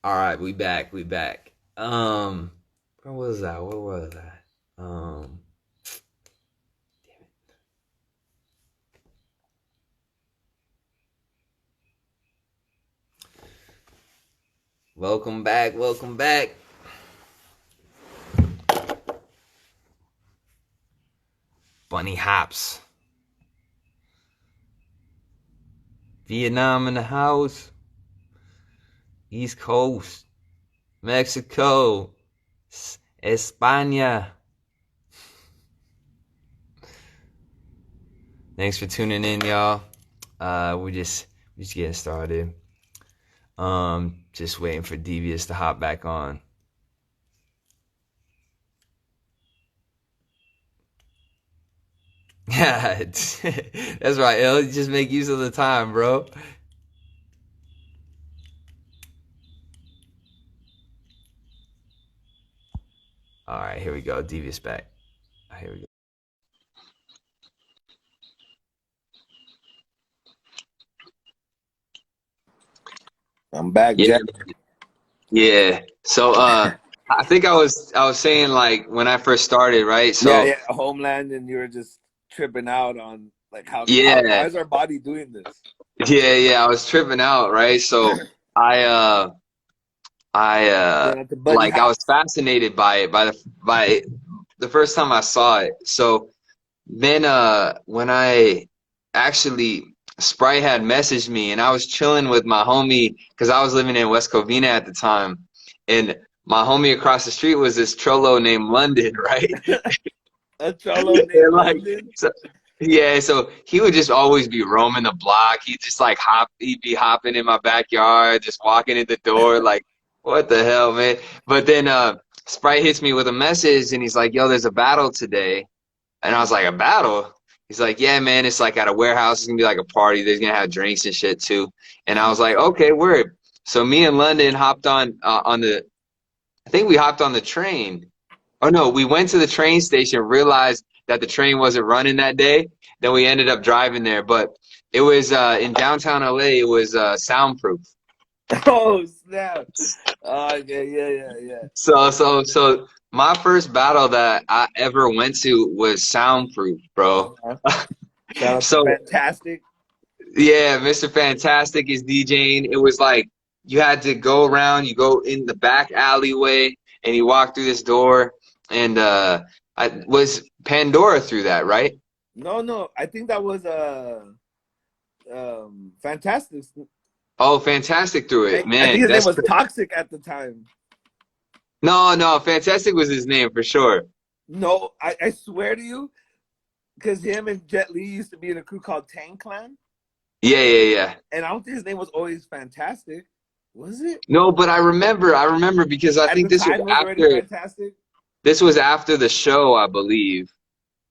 All right, we back. We back. Where was I? Where was I? Welcome back. Welcome back. Bunny hops. Vietnam in the house. East Coast. Mexico. España. Thanks for tuning in, y'all. We're just getting started. Just waiting for Devious to hop back on. Yeah, that's right, L. Just make use of the time, bro. All right, here we go. Devious back. Here we go. I'm back, Yeah, Jack. yeah. So, I think I was saying like when I first started, right? Yeah, So, yeah, Homeland, and you were just tripping out on like how yeah, is our body doing this? yeah. I was tripping out, right? So, I uh, Going at the bunny like I was hops. fascinated by it by the first time I saw it. So then, when I actually Sprite had messaged me, and I was chilling with my homie because I was living in West Covina at the time, and my homie across the street was this Trollo named London, right? A cholo named And like, London. so, yeah, so he would just always be roaming the block. He'd just like he'd be hopping in my backyard, just walking in the door, like, what the hell, man? But then, Sprite hits me with a message, and he's like, "Yo, there's a battle today." And I was like, "A battle?" He's like, "Yeah, man, it's like at a warehouse. It's gonna be like a party. There's gonna have drinks and shit too." And I was like, "Okay, word." So me and London hopped on the. I think we hopped on the train. Oh no, we went to the train station, realized that the train wasn't running that day. Then we ended up driving there, but it was in downtown LA. It was soundproof. Oh snap! Yeah, yeah, yeah, yeah. So my first battle that I ever went to was soundproof, bro. Uh-huh. Shout out to So Fantastic. yeah, Mr. Fantastic is DJing. It was like you had to go around, you go in the back alleyway, and you walk through this door. And I was Pandora through that, right? No, no, I think that was Fantastic. Oh, Fantastic through it, I man. think his name That's was Toxic at the time. no, Fantastic was his name for sure. No, I swear to you, because him and Jet Li used to be in a crew called Tang Clan. Yeah. And I don't think his name was always Fantastic. Was it? No, but I remember because I At think the time, it was already Fantastic. this was after the show, I believe.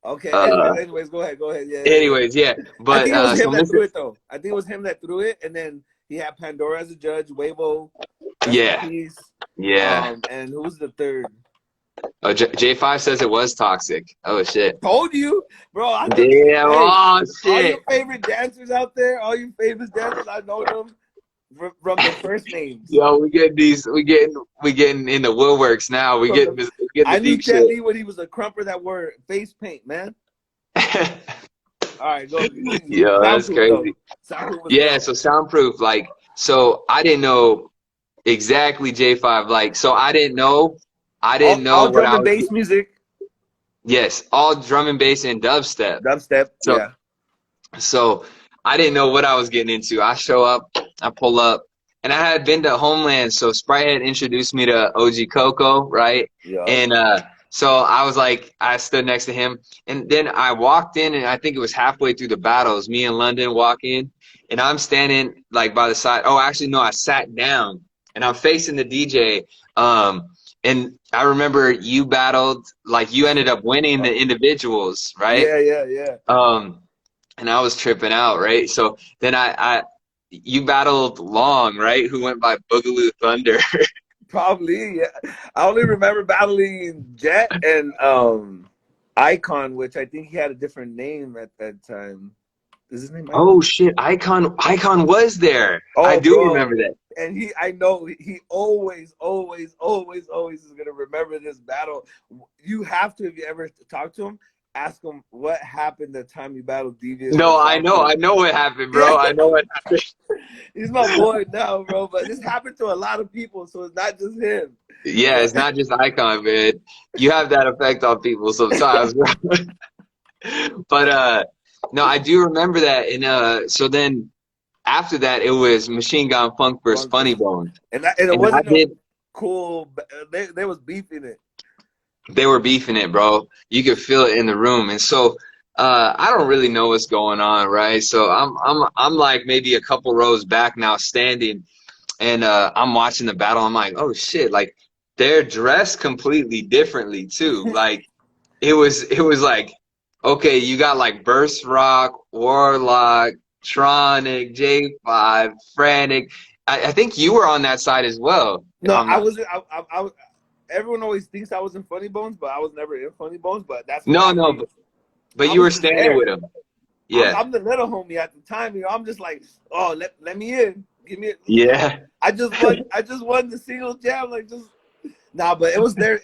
Okay. Uh, Anyways, go ahead. Go ahead. Yeah, yeah, yeah. anyways, yeah, I but think it was so him that Mr. threw it, though. I think it was him that threw it, and then he had Pandora as a judge. Wavo, rest in Yeah, peace. yeah. And who was the third? Oh, J5 says it was toxic. Oh shit. Told you, bro. I think. Damn. Hey, Oh all your shit. favorite dancers out there, all your famous dancers, I know them from the first names. Yo, we getting in the woodworks now. We From getting the, we getting the I knew deep Jet shit. Li when he was a crumper that wore face paint, man. All right, go continue. Yo, that's Soundproof though. crazy. Soundproof was Yeah, dope. so soundproof, like, so I didn't know exactly J5, like, so I didn't know All what drum I and was. bass music, Yes, all drum and bass and dubstep. dubstep. So Yeah. so I didn't know what I was getting into. I show up, I pull up, and I had been to Homeland, so Sprite had introduced me to OG Coco, right? Yup. And so I was like, I stood next to him, and then I walked in, and I think it was halfway through the battles. Me and London walk in, and I'm standing like by the side. Oh, actually, no, I sat down, and I'm facing the DJ. And I remember you battled, like you ended up winning the individuals, right? Yeah, yeah, yeah. Um, and I was tripping out, right? So then you battled Long, right? Who went by Boogaloo Thunder. Probably. Yeah. I only remember battling Jet and Icon, which I think he had a different name at that time. Is his name Icon? Oh shit, Icon was there. I Oh, do bro. remember that. and I know he always, always, always, always is gonna remember this battle. You have to, if you ever talk to him, ask him what happened the time you battled Devious and No, Falcon. I know what happened, Yeah, bro. I know what happened. he's my boy now, bro. But this happened to a lot of people, so it's not just him. Yeah, But it's not just Icon, man. You have that effect on people sometimes, bro. But no, I do remember that. And so then after that, it was Machine Gun Funk versus Funk Funny was, Bone, and it and I wasn't a did. cool. They was beefing it. They were beefing it, bro. You could feel it in the room. And so I don't really know what's going on, right? So I'm like maybe a couple rows back now standing, and I'm watching the battle. I'm like, oh shit, like they're dressed completely differently too. Like it was like, okay, you got like Burst Rock, Warlock, Tronic, J5, Frantic. I think you were on that side as well, if No, I'm I not. wasn't. Everyone always thinks I was in Funny Bones, but I was never in Funny Bones. But that's what No, got no, me. but I you was were just standing there. with him. Yeah. I'm the little homie at the time. I'm just like, oh, let me in. Give me. Yeah. I just won the single jam. Like just nah, but it was their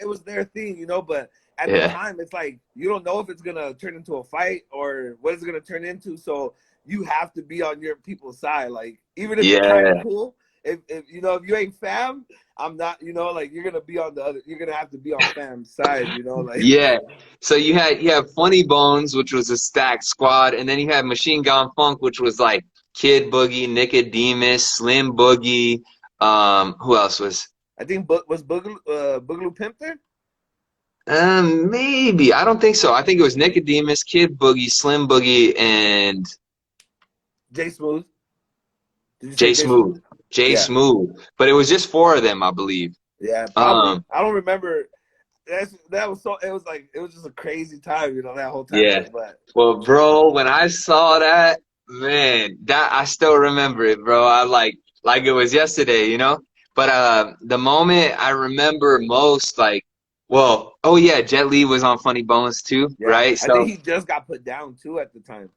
thing, But at the Yeah. time, it's like you don't know if it's gonna turn into a fight or what it's gonna turn into. So you have to be on your people's side. Like even if you're kind of Yeah. cool, if you ain't fam, I'm not. Like you're gonna be on the other. You're gonna have to be on fam's side. Like Yeah. So you had Funny Bones, which was a stacked squad, and then you had Machine Gun Funk, which was like Kid Boogie, Nicodemus, Slim Boogie. Who else was? I think was Boogaloo Pimp there? Maybe. I don't think so. I think it was Nicodemus, Kid Boogie, Slim Boogie, and Jay Smooth. Did you say Jay Jay Smooth. Smooth? Jay Yeah, Smooth. But it was just four of them, I believe. yeah, probably. Um, I don't remember. That was so. It was like it was just a crazy time, that whole time. yeah. But Well, bro, when I saw that, man, that I still remember it, bro. I like it was yesterday. But the moment I remember most, like, well, oh yeah, Jet Li was on Funny Bones too, yeah, right? I think So he just got put down too at the time.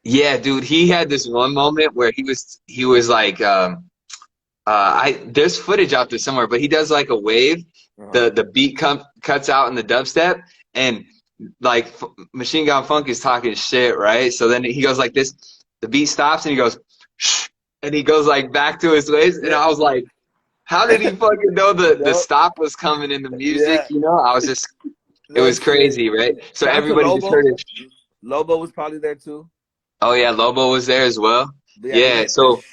yeah, dude, he had this one moment where he was like, I there's footage out there somewhere, but he does like a wave. Uh-huh. The beat cuts out in the dubstep, and like Machine Gun Funk is talking shit, right? So then he goes like this. The beat stops, and he goes, shh, and he goes like back to his ways, and Yeah, I was like, how did he fucking know the no, stop was coming in the music? yeah, I was just, it no was shit. crazy, right? So Shout out to everybody just heard Lobo. it. Lobo was probably there too. Oh yeah, Lobo was there as well. But yeah, he Yeah, hit the. so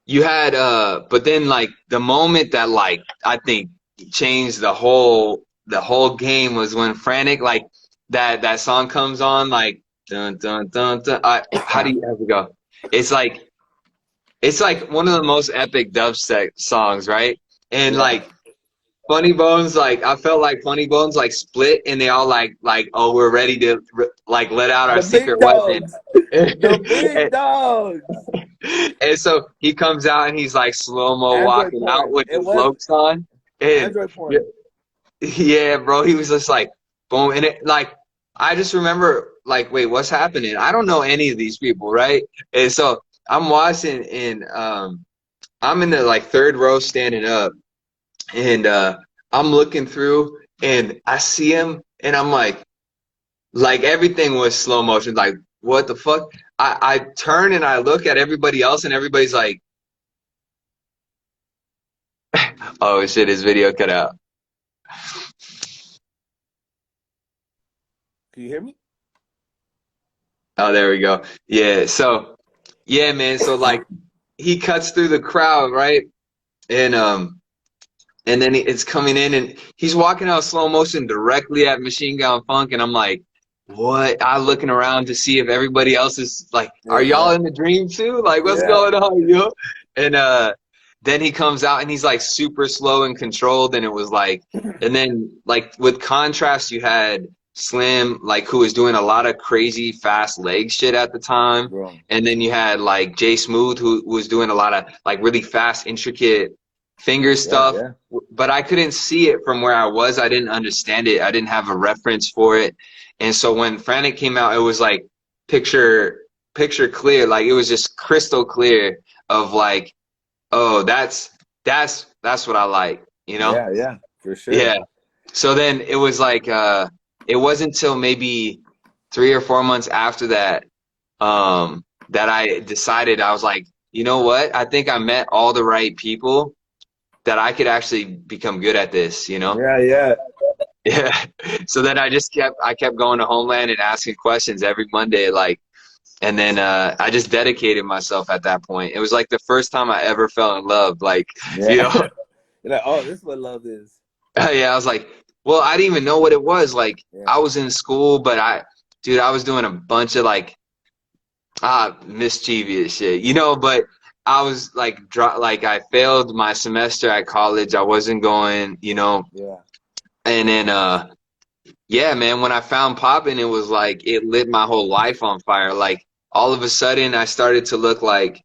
you had but then like the moment that like I think changed the whole game was when Frantic like that song comes on like dun dun dun dun. How do you have to go? It's like it's like one of the most epic dubstep songs, right? And Yeah, like Funny Bones, like I felt like Funny Bones like split and they all like oh we're ready to like let out our the big secret weapon. dogs, the big dogs. And so he comes out and he's like slow mo Android walking out porn. with It the was floats on. And Android yeah, porn. yeah, bro, he was just like boom. And it like I just remember like, wait, what's happening? I don't know any of these people, right? And so I'm watching and I'm in the like third row standing up and I'm looking through and I see him and I'm like everything was slow motion, like what the fuck? I turn and I look at everybody else and everybody's like, oh shit, his video cut out. Can you hear me? Oh, there we go. Yeah, so yeah, man. So like he cuts through the crowd, right? And then it's coming in and he's walking out slow motion directly at Machine Gun Funk, and I'm like, what? I'm looking around to see if everybody else is like, are y'all Yeah, in the dream too? Like, what's yeah. going on, yo? And then he comes out and he's like super slow and controlled, and it was like, and then like with contrast, you had Slim, like who was doing a lot of crazy fast leg shit at the time, Bro. and then you had like Jay Smooth who was doing a lot of like really fast, intricate finger Yeah, stuff, yeah. but I couldn't see it from where I was. I didn't understand it. I didn't have a reference for it. And so when Frantic came out, it was like picture clear. Like it was just crystal clear of like Oh, that's what I like, you know? Yeah, yeah, for sure. Yeah. So then it was like it wasn't until maybe 3 or 4 months after that that I decided I was like, you know what? I think I met all the right people that I could actually become good at this, you know? Yeah, yeah. Yeah. So then I kept going to Homeland and asking questions every Monday, like, and then I just dedicated myself at that point. It was like the first time I ever fell in love, like, you Yeah. know. You're like, oh, this is what love is. Yeah, I was like, well, I didn't even know what it was. Like, Yeah. I was in school, but dude, I was doing a bunch of like mischievous shit, you know. But I was like, like I failed my semester at college. I wasn't going, you know, Yeah. and then yeah, man, when I found popping, it was like it lit my whole life on fire. Like all of a sudden, I started to look like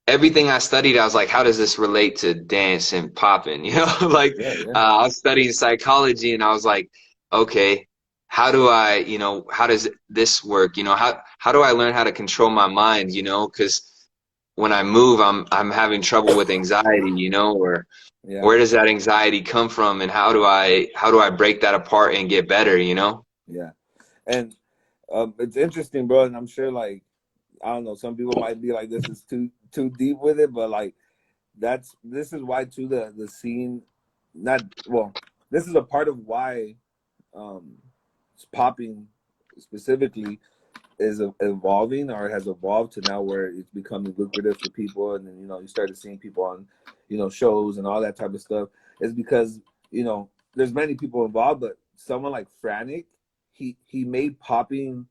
everything I studied, I was like, how does this relate to dance and popping? You know, like Yeah, yeah. I was studying psychology and I was like, okay, how do I, you know, how does this work? You know, how do I learn how to control my mind? You know, because when I move, I'm having trouble with anxiety. You know, or Yeah. where does that anxiety come from, and how do I break that apart and get better? You know? Yeah. And it's interesting, bro, and I'm sure like I don't know, some people might be like this is too deep with it, but like this is why too the scene not well, this is a part of why um it's popping specifically is evolving or has evolved to now where it's becoming lucrative for people, and then you started seeing people on shows and all that type of stuff. Is because there's many people involved, but someone like Frantic, he made popping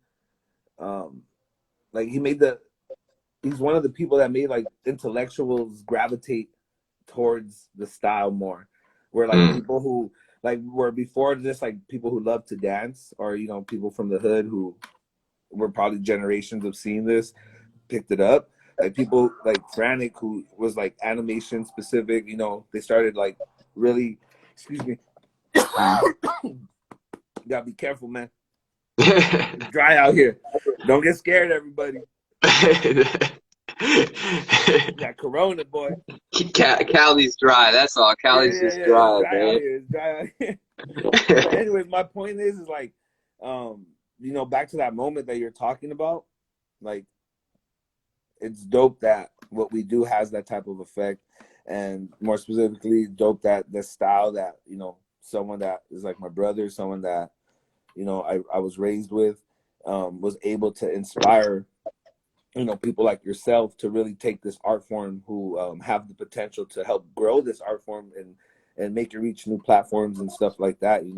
um like he's one of the people that made like intellectuals gravitate towards the style more, where like Mm. people who like were before just like people who love to dance, or people from the hood who were probably generations of seeing this picked it up. Like people like Frantic, who was like animation specific, they started like really, excuse me, you gotta be careful, man. It's dry out here. Don't get scared, everybody. That Corona, boy. Cali's dry. That's all. Yeah, Cali's yeah, just yeah. It's dry, dry out man. here. It's dry out here. But anyways, my point is like, back to that moment that you're talking about, like it's dope that what we do has that type of effect, and more specifically dope that the style that someone that is like my brother, someone that I was raised with, was able to inspire people like yourself to really take this art form, who have the potential to help grow this art form and make it reach new platforms and stuff like that, and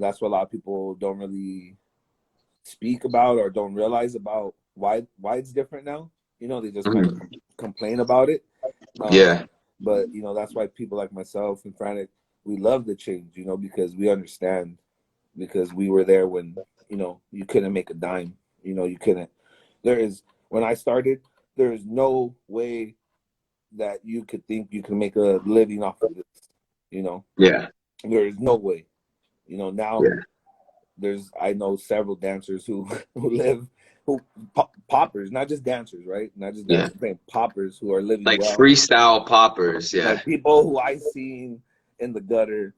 that's what a lot of people don't really speak about or don't realize about why it's different now. They just kind of Mhm. complain about it. Yeah. But that's why people like myself and Frantic, we love the change, because we understand, because we were there when you couldn't make a dime. You couldn't. There is when I started, there is no way that you could think you can make a living off of this. You know, Yeah. there is no way. Now Yeah. I know several dancers who who live who poppers, not just dancers, right? Not just Yeah. dancers, but poppers who are living Like well. freestyle poppers. Yeah. Like people who I seen in the gutter,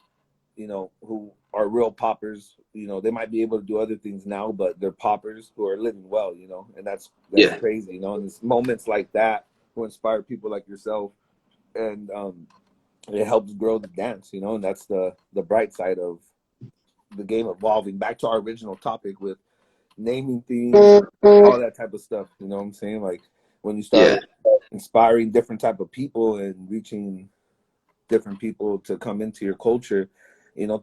who are real poppers. They might be able to do other things now, but they're poppers who are living well. And that's Yeah. crazy. And it's moments like that who inspire people like yourself, and it helps grow the dance. And that's the bright side of the game evolving. Back to our original topic with naming things and all that type of stuff. You know what I'm saying? Like when you Yeah. start inspiring different type of people and reaching different people to come into your culture,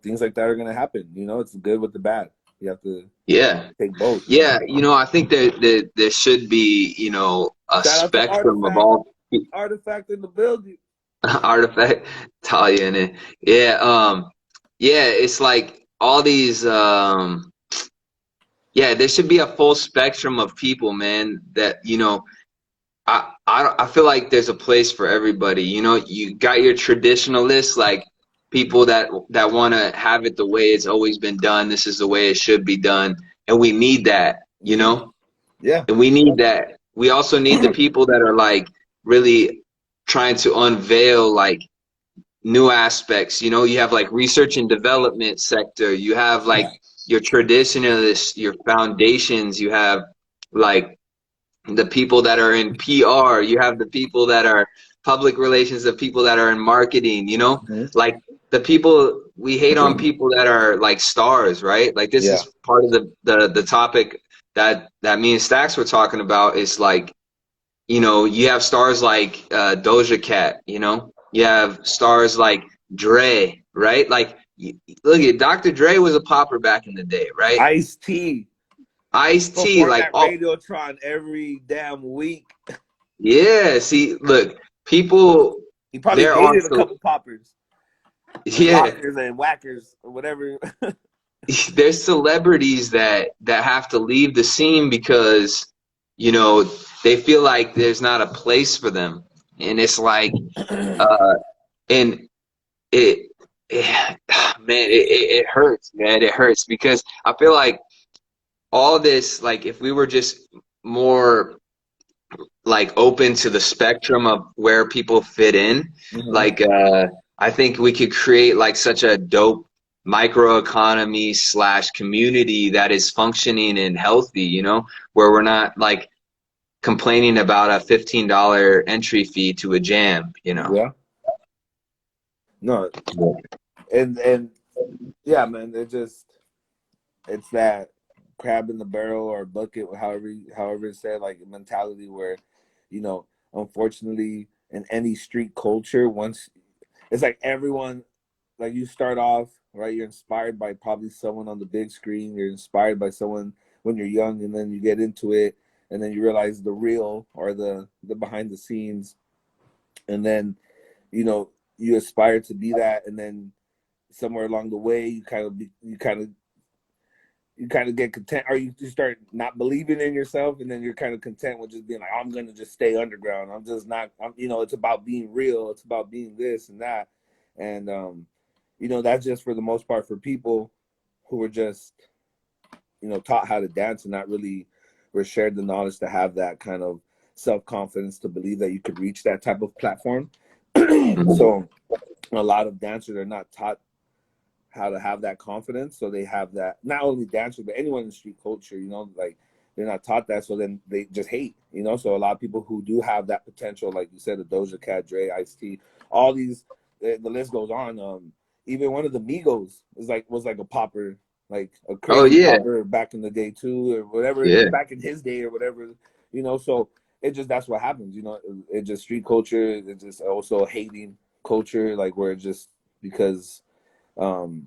things like that are going to happen. It's good with the bad. You have to Yeah. take both. Yeah. I think there should be, a Shout out to spectrum of Artifact. all Artifact in the building. artifact Talia in it. Yeah. Yeah. It's like all these, yeah, there should be a full spectrum of people, man, that, I feel like there's a place for everybody. You got your traditionalists, like people that want to have it the way it's always been done. This is the way it should be done, and we need that, Mm-hmm. Yeah. and we need that. We also need the people that are like really. trying to unveil like new aspects. You know, you have like research and development sector. You have like your traditionalists, your foundations. You have like the people that are in PR. You have the people that are public relations, the people that are in marketing. You know, Mhm. like the people we hate on people that are like stars, right? Like this Yeah. is part of the topic that me and Stacks were talking about. Is like, you know, you have stars like Doja Cat, you know, you have stars like Dre, right? Like, look at Dr. Dre was a popper back in the day, right? Ice T Ice T, performed like, at oh, Radiotron every damn week. yeah. See, look, people, He probably there are, dated a couple poppers and yeah, lockers and whackers or whatever. there's celebrities that have to leave the scene because, you know, they feel like there's not a place for them, and it's like, uh, and it, it man, it hurts, man. It hurts because I feel like all this, like, if we were just more like open to the spectrum of where people fit in, Mhm. like, I think we could create like such a dope microeconomy slash community that is functioning and healthy, you know, where we're not like complaining about a $15 entry fee to a jam, you know. Yeah. No. And yeah, man, it's that crab in the barrel or bucket, however it's said, like mentality where, you know, unfortunately in any street culture, once it's like everyone, like you start off right, you're inspired by probably someone on the big screen, you're inspired by someone when you're young, and then you get into it, and then you realize the real or the behind the scenes, and then you know you aspire to be that, and then somewhere along the way you kind of get content, or you start not believing in yourself, and then you're kind of content with just being like, I'm gonna just stay underground. I'm just not. You know, it's about being real. It's about being this and that, and you know, that's just for the most part for people who were just, you know, taught how to dance and not really were shared the knowledge to have that kind of self confidence to believe that you could reach that type of platform. Mhm. So a lot of dancers are not taught how to have that confidence. So they have that, not only dancers, but anyone in street culture, you know, like they're not taught that. So then they just hate, you know. So a lot of people who do have that potential, like you said, the Doja Cat, Dre, Ice T, all these, the list goes on. Even one of the Migos was like a popper, like a Oh crazy yeah, popper back in the day too, or whatever, yeah. back in his day or whatever, you know. So it just, that's what happens, you know. It just street culture. It's just also hating culture, like where it just, because um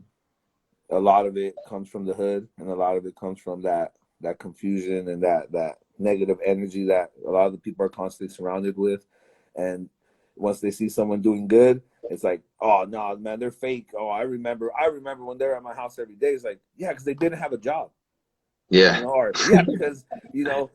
a lot of it comes from the hood, and a lot of it comes from that confusion and that negative energy that a lot of the people are constantly surrounded with. And once they see someone doing good, it's like, oh no, man, they're fake. Oh, I remember when they're at my house every day. It's like, yeah, because they didn't have a job, you Yeah. know, or yeah, because you know,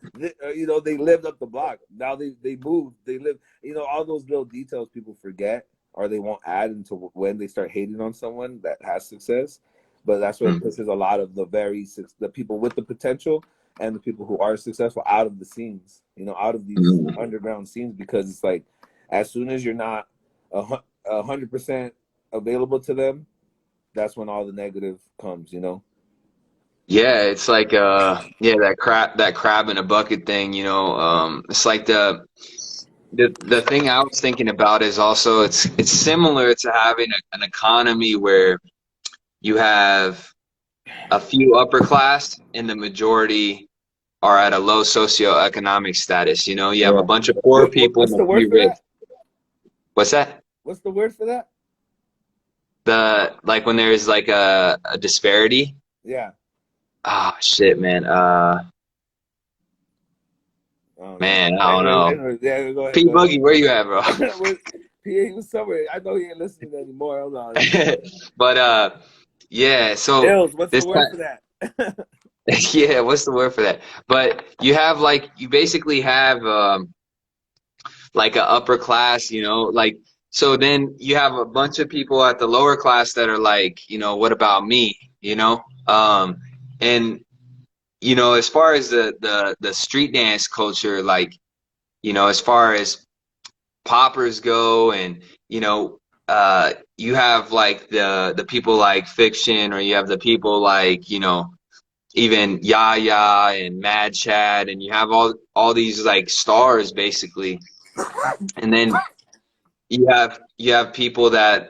they lived up the block. Now they moved, they live, you know, all those little details people forget, or they won't add until when they start hating on someone that has success. But that's what Mhm. pushes a lot of the people with the potential and the people who are successful out of the scenes, you know, out of these Mhm. underground scenes, because it's like as soon as you're not 100% available to them, that's when all the negative comes, you know. Yeah, it's like yeah, that crab in a bucket thing, you know. It's like the thing I was thinking about is also it's similar to having an economy where you have a few upper class and the majority are at a low socioeconomic status, you know. You have a Yeah. bunch of poor people What's and the a word few for rich. that? What's that? What's the word for that? The like when there's like a disparity. Yeah. Ah, shit, man. I don't know. Man, I don't know. Yeah, go ahead, P go Buggy, where you at, bro? ahead. He was somewhere. I know he ain't listening anymore. Hold on. But yeah, so Ills, what's the this word time, for that? yeah, what's the word for that? But you have like you basically have like a upper class, you know, like so then you have a bunch of people at the lower class that are like, you know, what about me, you know? And you know, as far as the street dance culture, like, you know, as far as poppers go, and you know, you have like the people like Fiction, or you have the people like, you know, even Yaya and Mad Chad, and you have all these like stars basically, and then you have people that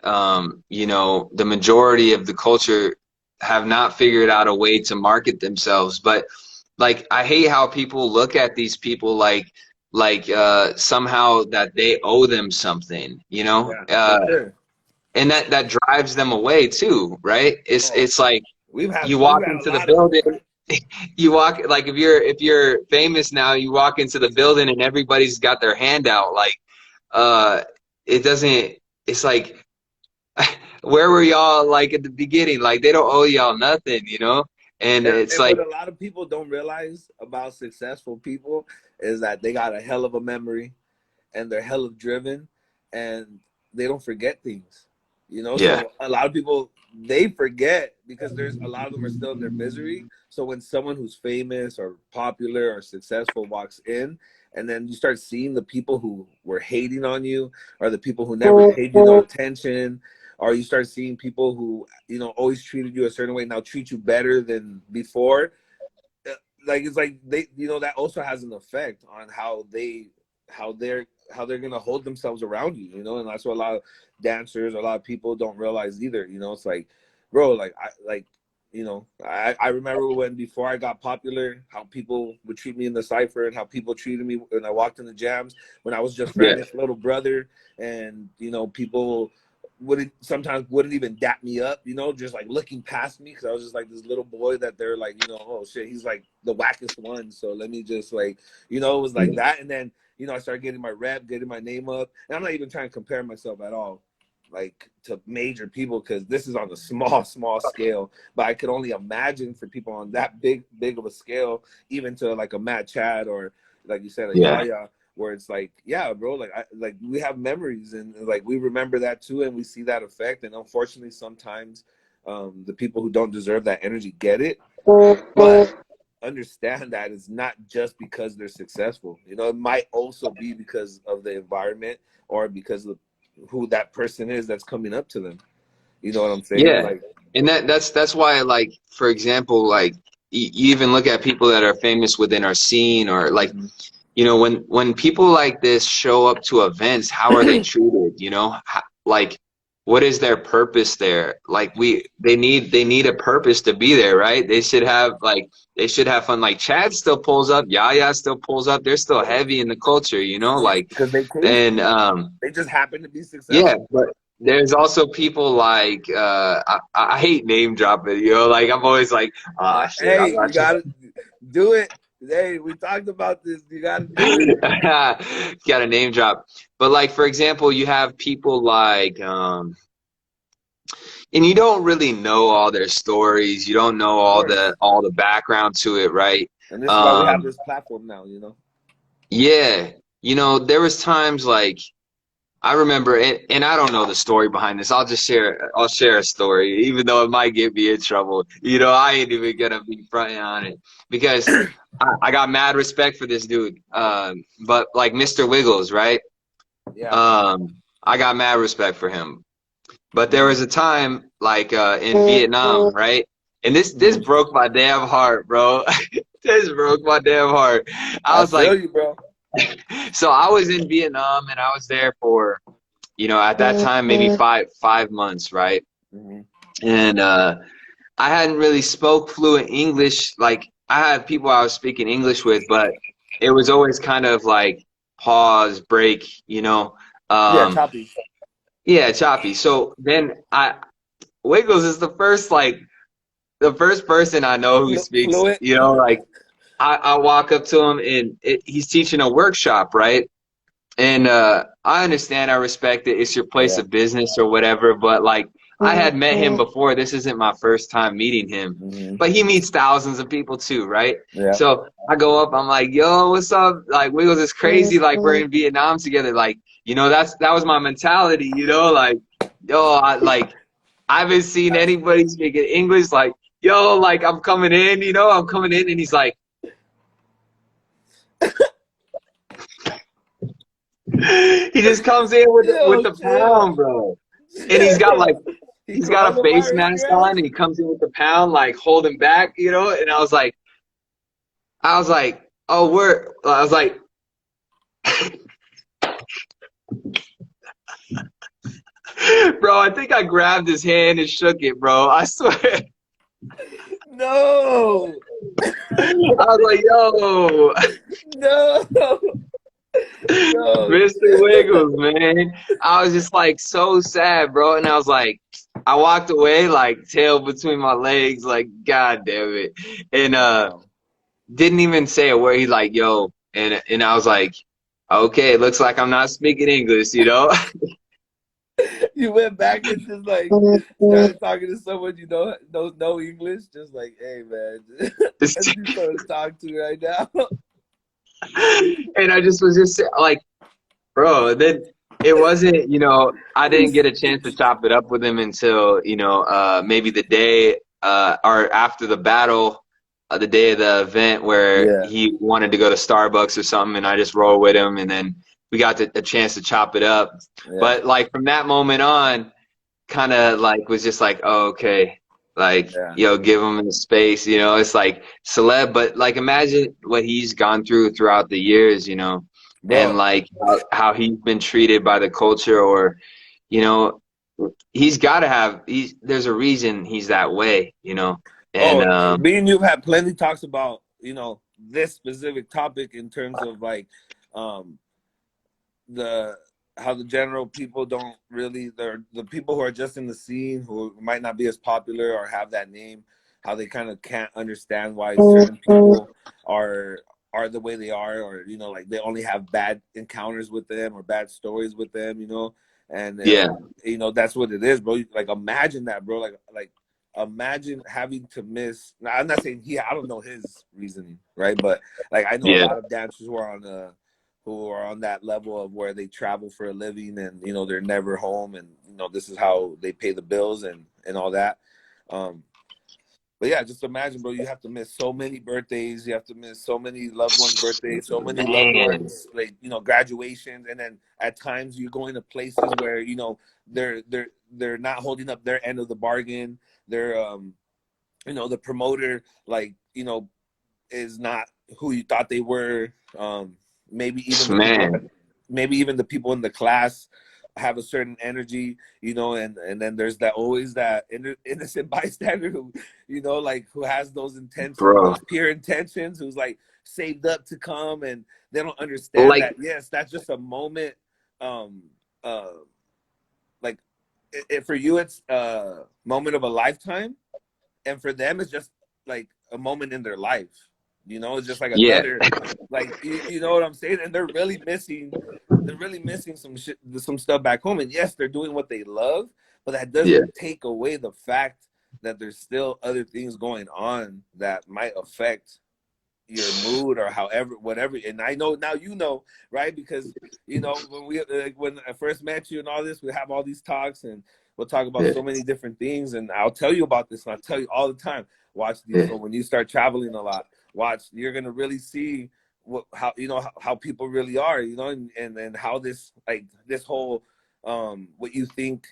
you know, the majority of the culture have not figured out a way to market themselves. But like, I hate how people look at these people like somehow that they owe them something, you know, Yeah, for sure. and that drives them away too, right? it's Oh, it's like you we've walk had a into the lot of them. building, you walk, like, if you're famous now, you walk into the building and everybody's got their hand out, like, uh it doesn't, it's like, where were y'all like at the beginning? Like, they don't owe y'all nothing, you know? And it's And like, what a lot of people don't realize about successful people is that they got a hell of a memory and they're hella driven and they don't forget things. You know, yeah, so a lot of people they forget because there's a lot of them are still in their misery. So when someone who's famous or popular or successful walks in, and then you start seeing the people who were hating on you, or the people who never paid you no attention, or you start seeing people who, you know, always treated you a certain way now treat you better than before. uh, like it's like they, you know, that also has an effect on how they're how they're gonna hold themselves around you, you know. And that's what a lot of dancers, a lot of people don't realize either, you know. It's like, bro, like I like, you know, I remember when before I got popular, how people would treat me in the cypher and how people treated me when I walked in the jams, when I was just yeah, Franny's little brother. And you know, people wouldn't sometimes wouldn't even dap me up, you know, just like looking past me because I was just like this little boy that they're like, you know, oh shit, he's like the wackest one, so let me just like, you know, it was like that. And then, you know, I started getting my rep, getting my name up, and I'm not even trying to compare myself at all like to major people because this is on a small scale. But I could only imagine for people on that big of a scale, even to like a Matt Chad or like you said a yeah, Yaya, where it's like, yeah, bro, like we have memories and like we remember that too, and we see that effect. And unfortunately, sometimes the people who don't deserve that energy get it, but understand that it's not just because they're successful. You know, it might also be because of the environment or because of who that person is that's coming up to them. You know what I'm saying? yeah. Like, And that's why, like, for example, like, you even look at people that are famous within our scene, or like, mhm. you know, when people like this show up to events, how are they treated? You know, like, what is their purpose there? Like, they need a purpose to be there, right? They should have fun. Like, Chad still pulls up, Yaya still pulls up. They're still heavy in the culture, you know, like, Because they came from and it. They just happen to be yeah, successful. but there's also people like, I hate name dropping, you know, like, I'm always like, ah, shit, I'm Hey, not you trying. gotta do it. Hey, we talked about this. You gotta do it. Got a name drop. But like, for example, you have people like, and you don't really know all their stories. You don't know Of course. all the background to it, right? And this is why we have Um, this platform now, you know? yeah, you know, there was times like, I remember it, and I don't know the story behind this. I'll share a story, even though it might get me in trouble. You know, I ain't even gonna be fronting on it because I got mad respect for this dude. But like Mr. Wiggles, right? Yeah. I got mad respect for him. But there Hmm. was a time like in Vietnam, right? And this Hmm. broke my damn heart, bro. This broke my damn heart. I I was like, feel you, bro. so I was in Vietnam and I was there for, you know, at that time maybe five months, right? Hmm. And I hadn't really spoke fluent English. Like, I had people I was speaking English with, but it was always kind of like pause, break, you know. Yeah, Um, choppy. yeah, choppy. So then Wiggles is the first person I know who speaks, Fluid. you know, like, I walk up to him and he's teaching a workshop, right? And I understand, I respect it. It's your place Yeah. of business or whatever, but like, I had met him before. This isn't my first time meeting him, Hmm. but he meets thousands of people too, right? Yeah. So I go up, I'm like, "Yo, what's up?" Like, Wiggles is crazy. Like, we're in Vietnam together. Like, you know, that was my mentality. You know, like, yo, I haven't seen anybody speaking English. Like, yo, like, I'm coming in. You know, I'm coming in, and he's like, He just comes in with Yo, the chill. pound, bro. And he's got Chill. like He he's got a face coronavirus mask your on ass? and he comes in with the pound like holding back, you know? And I was like, oh, I was like, bro, I think I grabbed his hand and shook it, bro. I swear. No. I was like, yo, No. Yo. Mr. Wiggles, man. I was just like so sad, bro. And I was like, I walked away like tail between my legs, like, God damn it. And Wow. didn't even say a word. He's like, yo. And I was like, okay, it looks like I'm not speaking English, you know? You went back and just like started talking to someone you know knows no English, just like, hey man, let's do something to talk to right now. And I just was just like, bro, then it wasn't, I didn't get a chance to chop it up with him until, maybe the day or after the battle, the day of the event where Yeah, he wanted to go to Starbucks or something, and I just rolled with him, and then we got a chance to chop it up. yeah, But like from that moment on, kind of like was just like, oh, okay, like, yeah, give him the space, it's like celeb, but like imagine what he's gone throughout the years, and bro. like how he's been treated by the culture, or you know he's got to have there's a reason he's that way, and Oh, me and you've had plenty talks about this specific topic in terms of like um the how the general people don't really the people who are just in the scene who might not be as popular or have that name, how they kind of can't understand why certain people are are the way they are, or like they only have bad encounters with them or bad stories with them, and yeah, that's what it is, bro. Like imagine that, bro. Like imagine having to miss. Now, I'm not saying I don't know his reasoning, right? But like I know a yeah, lot of dancers who are on that level of where they travel for a living, and they're never home, and this is how they pay the bills and all that. um but yeah, just imagine, bro, you have to miss so many birthdays, you have to miss so many loved ones birthdays, so many loved man, ones, like graduations, and then at times you're going to places where they're not holding up their end of the bargain. They're the promoter, like, is not who you thought they were. Maybe even the people, man, maybe even the people in the class have a certain energy, and then there's that always that innocent bystander who, like who has those intentions, bro, those pure intentions, who's like saved up to come, and they don't understand like, that yes, that's just a moment. Um, uh, like for you, it's a moment of a lifetime, and for them it's just like a moment in their life. It's just like yeah, another, like, you know what I'm saying, and they're really missing some stuff back home, and yes, they're doing what they love, but that yeah, doesn't take away the fact that there's still other things going on that might affect your mood or however whatever. And I know now, right, because when I first met you and all this, we have all these talks, and we'll talk about yeah, so many different things, and I'll tell you about this, and I'll tell you all the time, watch these. yeah, So when you start traveling a lot, watch, you're gonna really see how how people really are, and how this, like, this whole what you think,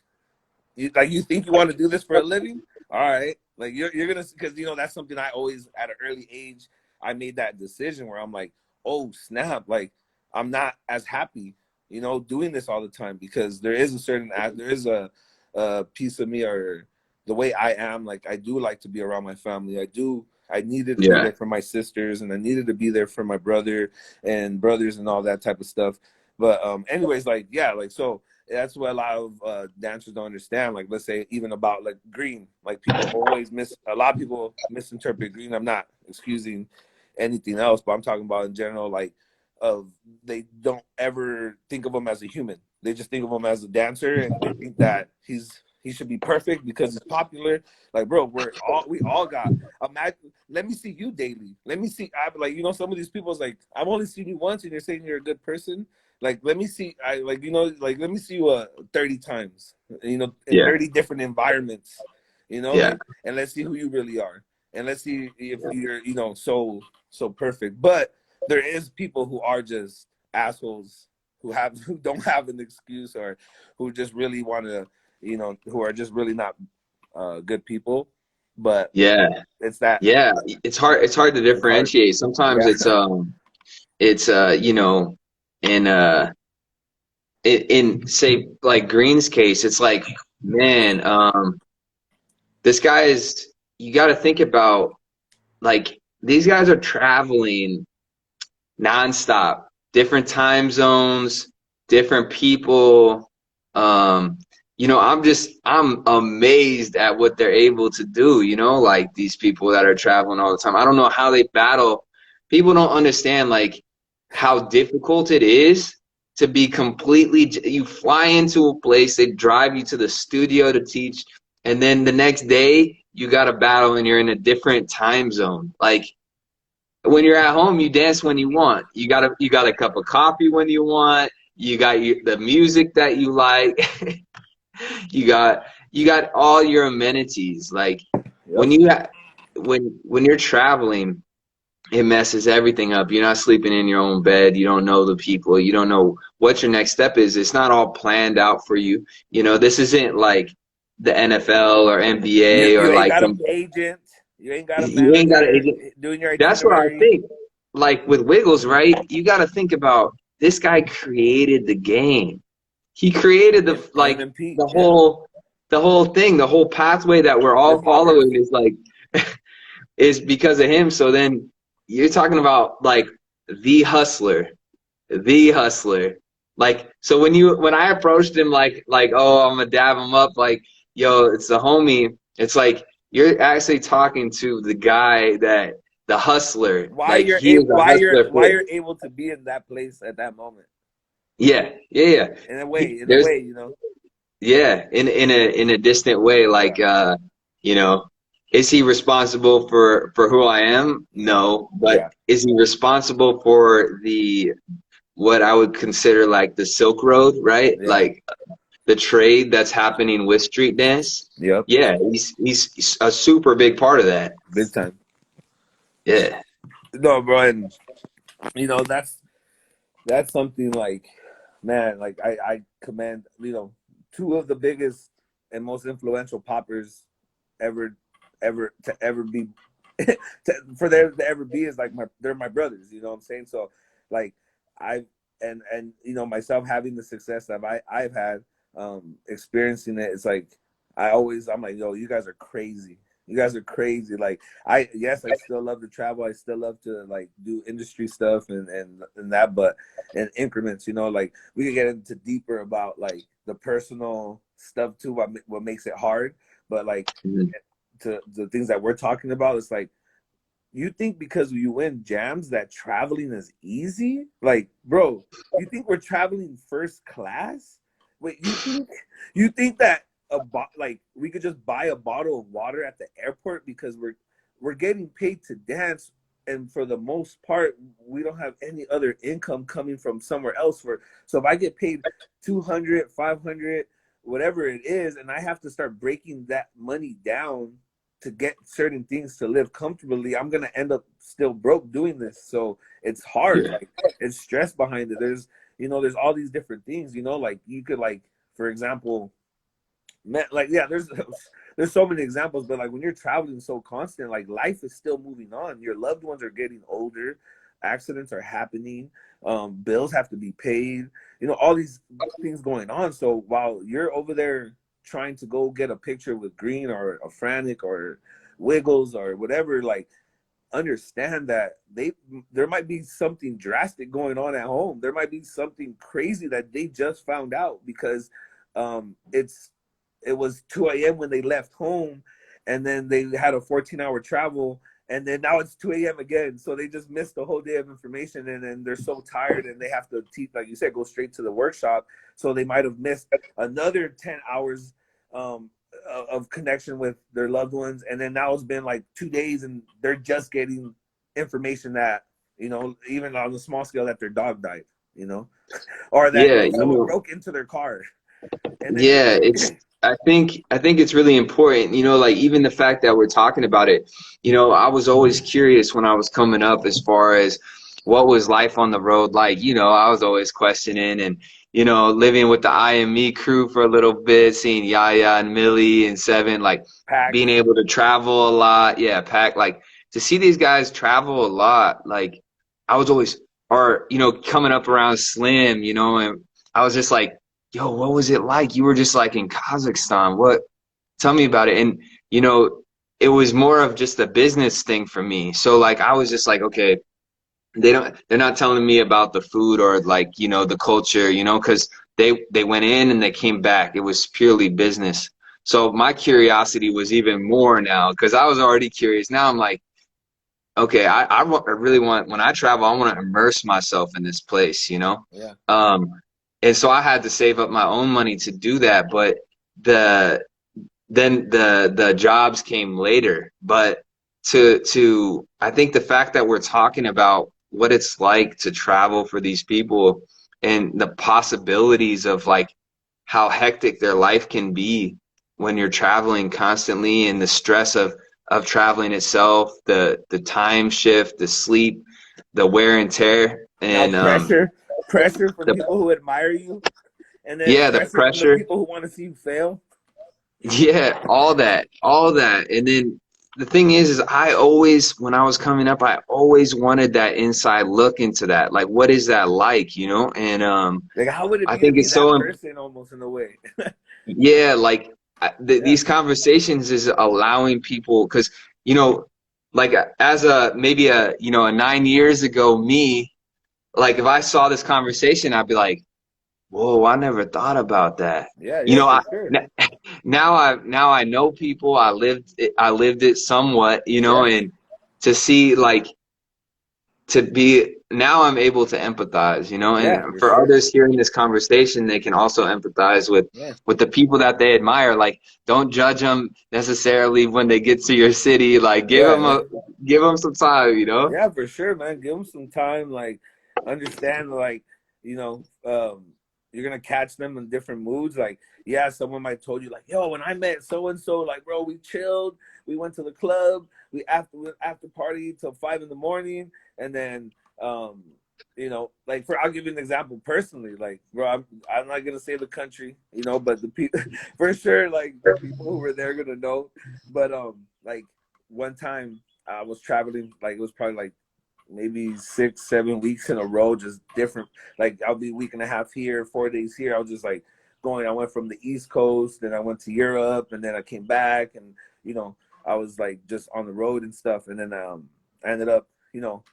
you think you want to do this for a living. All right, like you're gonna, because that's something I always, at an early age, I made that decision where I'm like, oh snap, like I'm not as happy, doing this all the time, because there is a certain there is a piece of me, or the way I am, like I do like to be around my family. I needed to be yeah, there for my sisters, and I needed to be there for my brothers and all that type of stuff. But anyways, like, yeah, like, so that's what a lot of dancers don't understand. Like, let's say even about like green, like a lot of people misinterpret green. I'm not excusing anything else, but I'm talking about in general, like, of they don't ever think of him as a human. They just think of him as a dancer, and they think that he should be perfect because he's popular. Like, bro, we all got. Imagine, let me see you daily. Let me see. I like, some of these people's like, I've only seen you once, and you're saying you're a good person. Like, let me see. Like, let me see you 30 times. In yeah, 30 different environments. yeah, And let's see who you really are, and let's see if you're so perfect. But there is people who are just assholes who don't have an excuse, or who just really want to, who are just really not good people. But Yeah. it's that. Yeah. It's hard to It's hard. differentiate. Sometimes Yeah. it's you know, in in say like Green's case, it's like, man, this guy is, you got to think about, like, these guys are traveling nonstop, different time zones, different people. Um, I'm amazed at what they're able to do, like these people that are traveling all the time. I don't know how they battle. People don't understand, like, how difficult it is to be you fly into a place, they drive you to the studio to teach, and then the next day you got a battle and you're in a different time zone. Like, when you're at home, you dance when you want. You got a cup of coffee when you want. You got the music that you like. You got all your amenities. Like, Yep. when you when you're traveling, it messes everything up. You're not sleeping in your own bed. You don't know the people. You don't know what your next step is. It's not all planned out for you. This isn't like the NFL or NBA You or ain't like got an some. agent. You ain't got a You ain't got manager to. doing your That's what I itinerary. think. Like with Wiggles, right? You got to think about, this guy created the game. He created Him and Pete. the Yeah. whole the whole thing, the whole pathway that we're Hip all hoppers. following is like is because of him. So then you're talking about, like, the hustler, the hustler. Like, so when I approached him, like, oh, I'm gonna dab him up, like, yo, it's the homie. It's like, you're actually talking to the guy, that the hustler. Like, he is a hustler Why for, you're able to be in that place at that moment. yeah, yeah, yeah. In a There's, way, yeah, in a distant way, like, you know, is he responsible for who I am? No, but Yeah. is he responsible for the what I would consider like the Silk Road, right? Yeah. Like, the trade that's happening with street dance. Yep. Yeah, he's a super big part of that. Big time. Yeah. No, bro, and that's something like, man, like I commend, two of the biggest and most influential poppers ever to ever be for there to ever be is like they're my brothers, you know what I'm saying? So like I and myself having the success that I've had, experiencing it, it's like I'm like, yo, you guys are crazy. You guys are crazy. Like, yes, I still love to travel. I still love to like do industry stuff and that, but in increments, like we could get into deeper about like the personal stuff too, what makes it hard. But like, Mhm. to the things that we're talking about, it's like, you think because you win jams that traveling is easy? Like, bro, you think we're traveling first class? Wait, you think that like we could just buy a bottle of water at the airport because we're getting paid to dance, and for the most part we don't have any other income coming from somewhere else. So if I get paid 200, 500, whatever it is, and I have to start breaking that money down to get certain things to live comfortably, I'm gonna end up still broke doing this. So it's hard. Yeah. Like, it's stress behind it. There's all these different things. Like you could, like, for example, like, yeah, there's so many examples, but like when you're traveling so constant, like life is still moving on. Your loved ones are getting older, accidents are happening, bills have to be paid. All these things going on. So while you're over there trying to go get a picture with Green or a Frantic or Wiggles or whatever, like, understand that there might be something drastic going on at home. There might be something crazy that they just found out because it was 2 a.m. when they left home, and then they had a 14-hour travel, and then now it's 2 a.m. again. So they just missed the whole day of information, and then they're so tired, and they have to teach, like you said, go straight to the workshop. So they might have missed another 10 hours of connection with their loved ones, and then now it's been like 2 days, and they're just getting information that, even on the small scale, that their dog died, or that Yeah, someone broke into their car, and then yeah, I think it's really important, like, even the fact that we're talking about it. I was always curious when I was coming up, as far as what was life on the road like? You know, I was always questioning and, you know, living with the I and Me crew for a little bit, seeing Yaya and Millie and Seven, like being Packs. able to travel a lot. Yeah, pack like to see these guys travel a lot. Like I was always, or, you know, coming up around Slim, you know, and I was just like, yo, what was it like? You were just like in Kazakhstan. What? Tell me about it. And, you know, it was more of just a business thing for me. So like I was just like, okay, they're not telling me about the food or like, you know, the culture, you know, because they went in and they came back. It was purely business. So my curiosity was even more now because I was already curious. Now I'm like, okay, I really want, when I travel, I want to immerse myself in this place, you know? Yeah. Um, and so I had to save up my own money to do that. But the then the jobs came later. But to I think the fact that we're talking about what it's like to travel for these people and the possibilities of like how hectic their life can be when you're traveling constantly and the stress of traveling itself, the time shift, the sleep, the wear and tear, Now and pressure from the people who admire you, and then yeah, the pressure from the pressure. people who want to see you fail. Yeah, all that. And then the thing is I always, when I was coming up, I always wanted that inside look into that. Like, what is that like, you know? And Like, how would it I be to think be it's that so, person almost in a way? yeah, like Yeah. these conversations is allowing people, because, you know, like as a maybe a, you know, a 9 years ago me, like if I saw this conversation, I'd be like, whoa, I never thought about that. Yeah, You yeah, know, for sure. now I know people. I lived it somewhat, you know, Yeah, and to see like to be now I'm able to empathize, you know, yeah, and for for sure. others hearing this conversation, they can also empathize Yeah, with the people that they admire. Like, don't judge them necessarily when they get to your city. Like, yeah, yeah. give them some time, you know. Yeah, for sure, man. Give them some time. Like, understand, like, you know, you're gonna catch them in different moods. Like, yeah, someone might told you, like, yo, when I met so and so, like, bro, we chilled, we went to the club, we after party till 5 in the morning, and then, um, you know, like, I'll give you an example personally. Like, bro, I'm not gonna say the country, you know, but the people, for sure, like the people who were there gonna know. But like one time I was traveling, like it was probably like maybe 6, 7 weeks in a row, just different. Like I'll be a week and a half here, 4 days here. I was just like going. I went from the East Coast, then I went to Europe, and then I came back, and you know, I was like just on the road and stuff. And then I ended up, you know,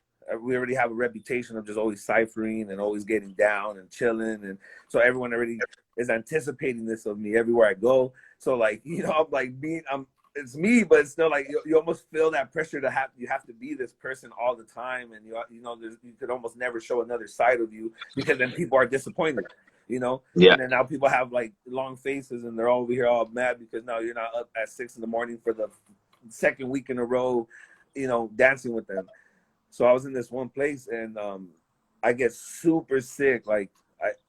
we already have a reputation of just always ciphering and always getting down and chilling, and so everyone already is anticipating this of me everywhere I go. So like, you know, I'm like being, I'm it's me, but it's still like you almost feel that pressure to have to be this person all the time, and you know you could almost never show another side of you because then people are disappointed, you know. Yeah, And then now people have like long faces and they're all over here all mad because now you're not up at 6 in the morning for the second week in a row, you know, dancing with them. So I was in this one place and I get super sick, like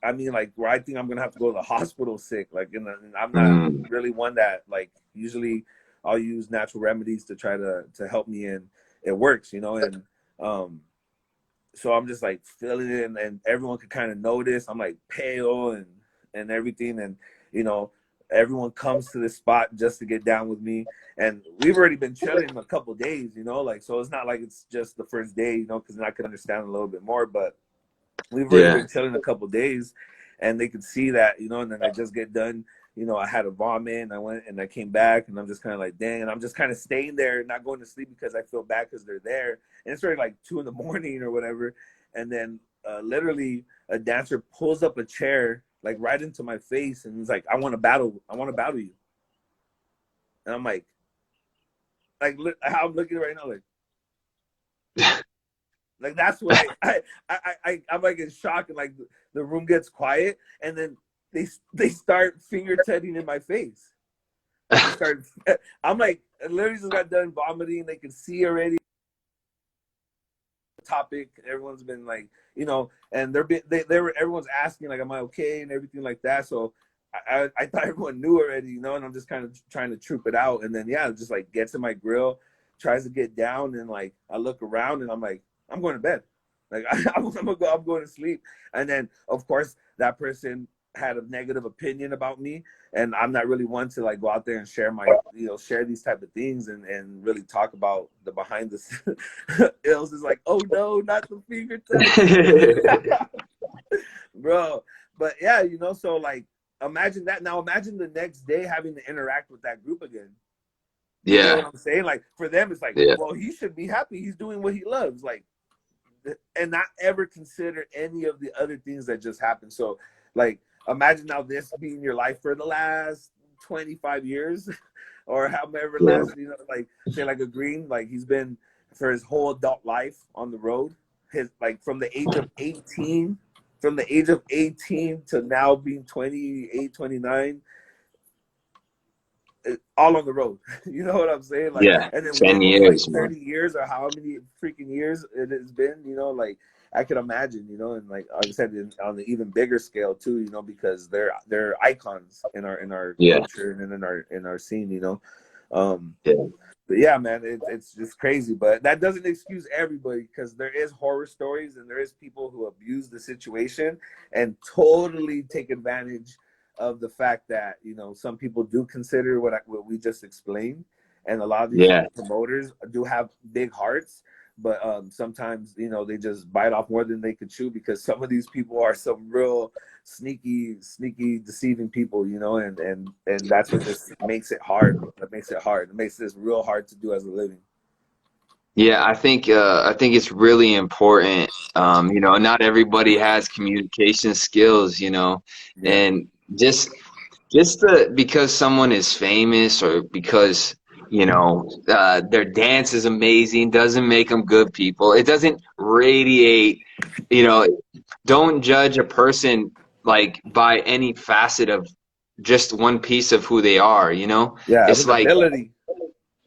I mean, like where I think I'm gonna have to go to the hospital sick. Like, and I'm not mm, really one that like usually I'll use natural remedies to try to help me, and it works, you know. And um, so I'm just like feeling it, and everyone could kind of notice. I'm like pale and everything, and you know, everyone comes to this spot just to get down with me. And we've already been chilling a couple days, you know, like so it's not like it's just the first day, you know, because I could understand a little bit more, but we've already yeah, been chilling a couple days, and they could see that, you know. And then I just get done, you know, I had a vomit, and I went and I came back, and I'm just kind of like, dang, and I'm just kind of staying there, not going to sleep because I feel bad because they're there, and it's already like 2 in the morning or whatever. And then literally a dancer pulls up a chair like right into my face, and he's like, I want to battle you. And I'm like how I'm looking right now, like that's what I'm like in shock, and like the room gets quiet, and then they start finger tutting in my face. Like they start, I'm like I literally just got done vomiting. They can see already the topic. Everyone's been like, you know, and they were everyone's asking like, am I okay and everything like that. So I thought everyone knew already, you know, and I'm just kind of trying to troop it out. And then yeah, it just like gets in my grill, tries to get down, and like I look around and I'm like, I'm going to bed. Like I'm going to sleep. And then of course that person had a negative opinion about me, and I'm not really one to like go out there and share my, share these type of things and really talk about the behind the ills. Is like, oh no, not the fingertips. Bro. But yeah, so like imagine that. Now imagine the next day having to interact with that group again. You get what Yeah, I'm saying? Like for them, it's like, yeah, well, he should be happy. He's doing what he loves. Like, and not ever consider any of the other things that just happened. So, like, imagine now this being your life for the last 25 years, or however yeah, last, like say like a Green, like he's been for his whole adult life on the road. His like from the age of 18, to now being 28, 29, all on the road. You know what I'm saying? Like, yeah. and then with 10 me, like years, man. 30 years or how many freaking years it has been, like I could imagine, and like I said, on the even bigger scale too, because they're icons in our Yeah, culture and in our scene, Um, yeah, but yeah, man, it's just crazy. But that doesn't excuse everybody, because there is horror stories and there is people who abuse the situation and totally take advantage of the fact that some people do consider what we just explained, and a lot of these yeah. promoters do have big hearts. But sometimes they just bite off more than they could chew, because some of these people are some real sneaky deceiving people, and that's what just makes it hard. That makes it hard. It makes this real hard to do as a living. Yeah, I think it's really important. Not everybody has communication skills, Yeah, and just because someone is famous, or because their dance is amazing, doesn't make them good people. It doesn't radiate, you know, don't judge a person like by any facet of just one piece of who they are, yeah, I have It's an like, ability.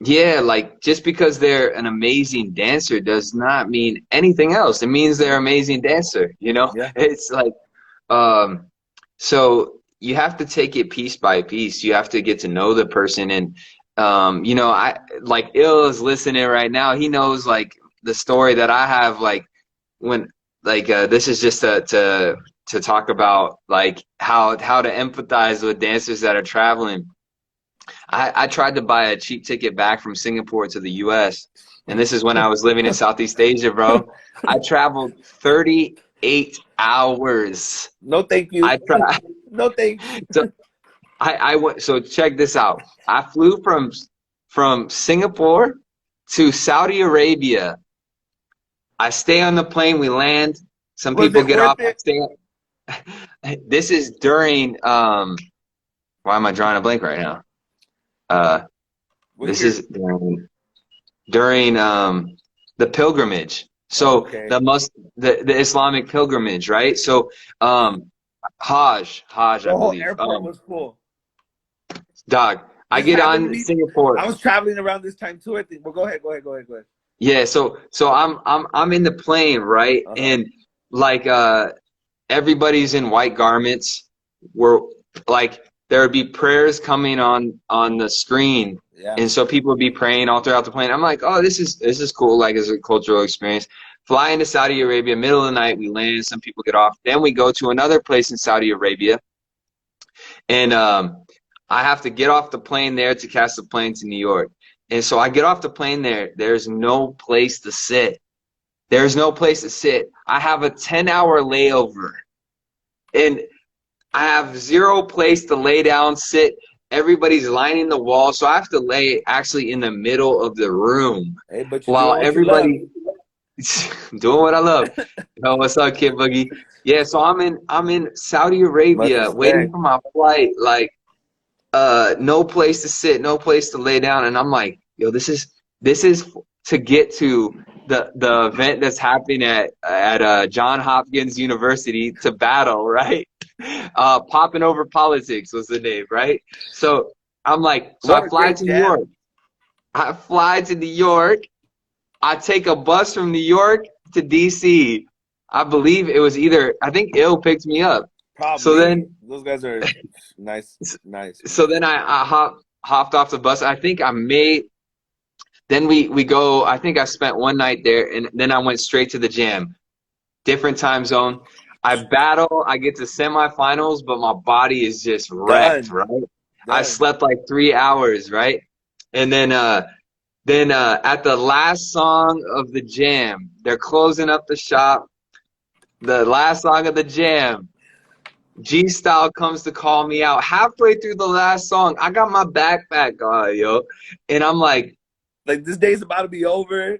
yeah, like just because they're an amazing dancer does not mean anything else. It means they're Yeah, an amazing dancer. yeah, It's like, um, so you have to take it piece by piece. You have to get to know the person, and I like Ill is listening right now. He knows like the story that I have, like when this is just to talk about like how to empathize with dancers that are traveling. I tried to buy a cheap ticket back from Singapore to the US, and this is when I was living in Southeast Asia, bro. I traveled 38 hours. no thank you. I tried. No thanks. So I went. So check this out. I flew from Singapore to Saudi Arabia. I stay on the plane. We land. Some Was people it get worth off. I it? stay. This is during. Why am I drawing a blank right now? Uh, Was this your is during the pilgrimage. So okay? the Islamic pilgrimage, right? So um Hajj, The I whole believe. airport was full. Dog, I This get happened to on me. Singapore. I was traveling around this time too, I think. Well, go ahead, go ahead, go ahead, go ahead. Yeah, so I'm in the plane, right? Uh huh. And like everybody's in white garments. We're like there would be prayers coming on the screen, Yeah. and so people would be praying all throughout the plane. I'm like, oh, this is cool, like as a cultural experience. Fly into Saudi Arabia, middle of the night, we land. Some people get off. Then we go to another place in Saudi Arabia, and I have to get off the plane there to catch the plane to New York. And so I get off the plane there. There's no place to sit. There's no place to sit. I have a 10-hour layover, and I have zero place to lay down, sit. Everybody's lining the wall, so I have to lay actually in the middle of the room Hey, but you're while doing what you love. everybody doing what I love. Yo, what's up, Kid Boogie? Yeah, so I'm in Saudi Much Arabia waiting respect. for my flight, like no place to sit, no place to lay down, and I'm like, yo, this is to get to the event that's happening at John Hopkins University to battle, right? Popping Over Politics was the name, right? So I'm like, so What I a fly great to New York. jam. I fly to New York. I take a bus from New York to DC. I believe it was I think Ill picked me up. So Probably. then Those guys are nice, nice, man. so then I hopped off the bus. I think I made then we go. I think I spent one night there, and then I went straight to the jam. different time zone. I battle, I get to semifinals, but my body is just wrecked, Done. right? I Done. slept like 3 hours, right? And then at the last song of the jam, they're closing up the shop. The last song of the jam, G Style comes to call me out. Halfway through the last song, I got my backpack on, yo. And I'm Like this day's about to be over.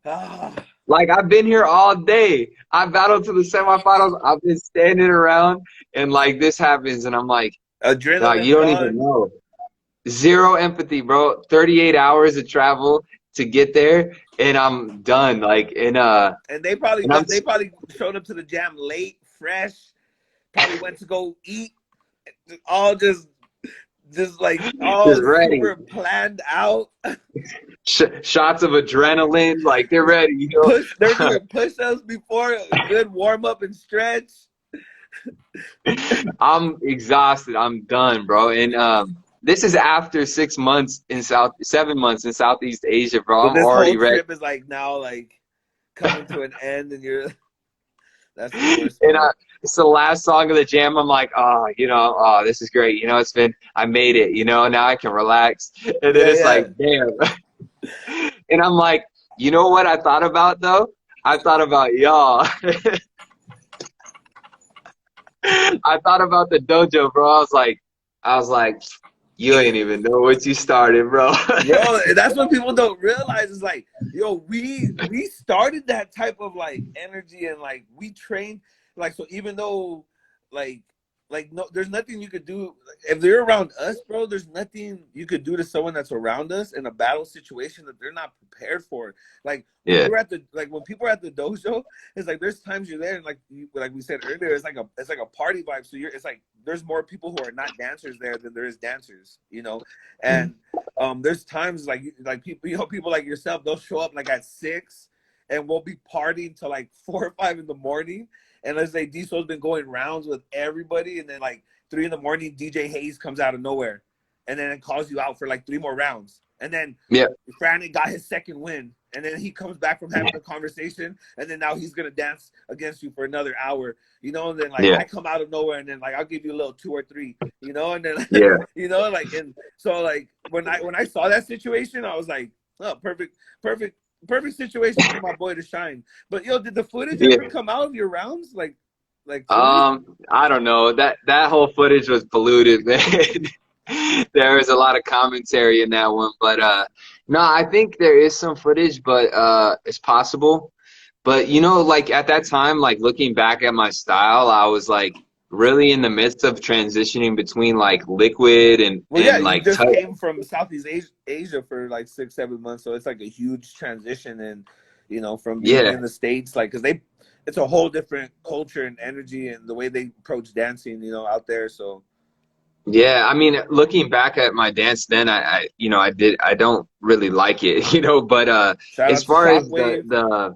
Ah, I've been here all day. I battled to the semifinals. I've been standing around and like this happens and I'm like, dog, you adrenaline's don't even on. know. Zero empathy, bro. 38 hours of travel to get there and I'm done. And they probably And I'm just they probably showed up to the jam late, fresh, probably went to go eat, all just like all just ready. super planned out. Shots of adrenaline, like they're ready, you They're know. doing push-ups before a good warm up and stretch. I'm exhausted. I'm done, bro. And this is after 6 months in 7 months in Southeast Asia, bro. So I'm this whole already ready. trip is like now like coming to an end, and you're that's the worst And part. it's the last song of the jam. I'm like, oh, oh, this is great. I made it. Now I can relax. And then Yeah, it's yeah. like, damn. And I'm like, you know what I thought about though? I thought about y'all. I thought about the dojo, bro. I was like, you ain't even know what you started, bro. Bro, that's what people don't realize is like, yo, we started that type of like energy, and like we trained like, so even though like no, there's nothing you could do if they're around us, bro. There's nothing you could do to someone that's around us in a battle situation that they're not prepared for. Like when Yeah, you're at the like when people are at the dojo, it's like there's times you're there and like we said earlier, it's like a party vibe. So it's like there's more people who are not dancers there than there is dancers, and there's times like people, people like yourself, they'll show up like at 6 and we'll be partying till like 4 or 5 in the morning. And let's say Diesel's been going rounds with everybody, and then like 3 in the morning, DJ Hayes comes out of nowhere, and then it calls you out for like 3 more rounds. And then yeah, Franny got his second win, and then he comes back from having a conversation, and then now he's gonna dance against you for another hour, And then like yeah, I come out of nowhere, and then like I'll give you a little 2 or 3, And then yeah, like and so like when I saw that situation, I was like, oh, perfect situation for my boy to shine. But yo, did the footage yeah. ever come out of your rounds? Like fully? I don't know. That whole footage was polluted, man. There was a lot of commentary in that one, but no, I think there is some footage, but it's possible. But like at that time, like looking back at my style, I was like really in the midst of transitioning between like liquid and Well, yeah, and you like just touch. came from Southeast Asia for like 6, 7 months, so it's like a huge transition, and from being Yeah. in the States, like because it's a whole different culture and energy and the way they approach dancing, out there. So Yeah, I mean, looking back at my dance then, I don't really like it, but shout as out to far as Shockwave,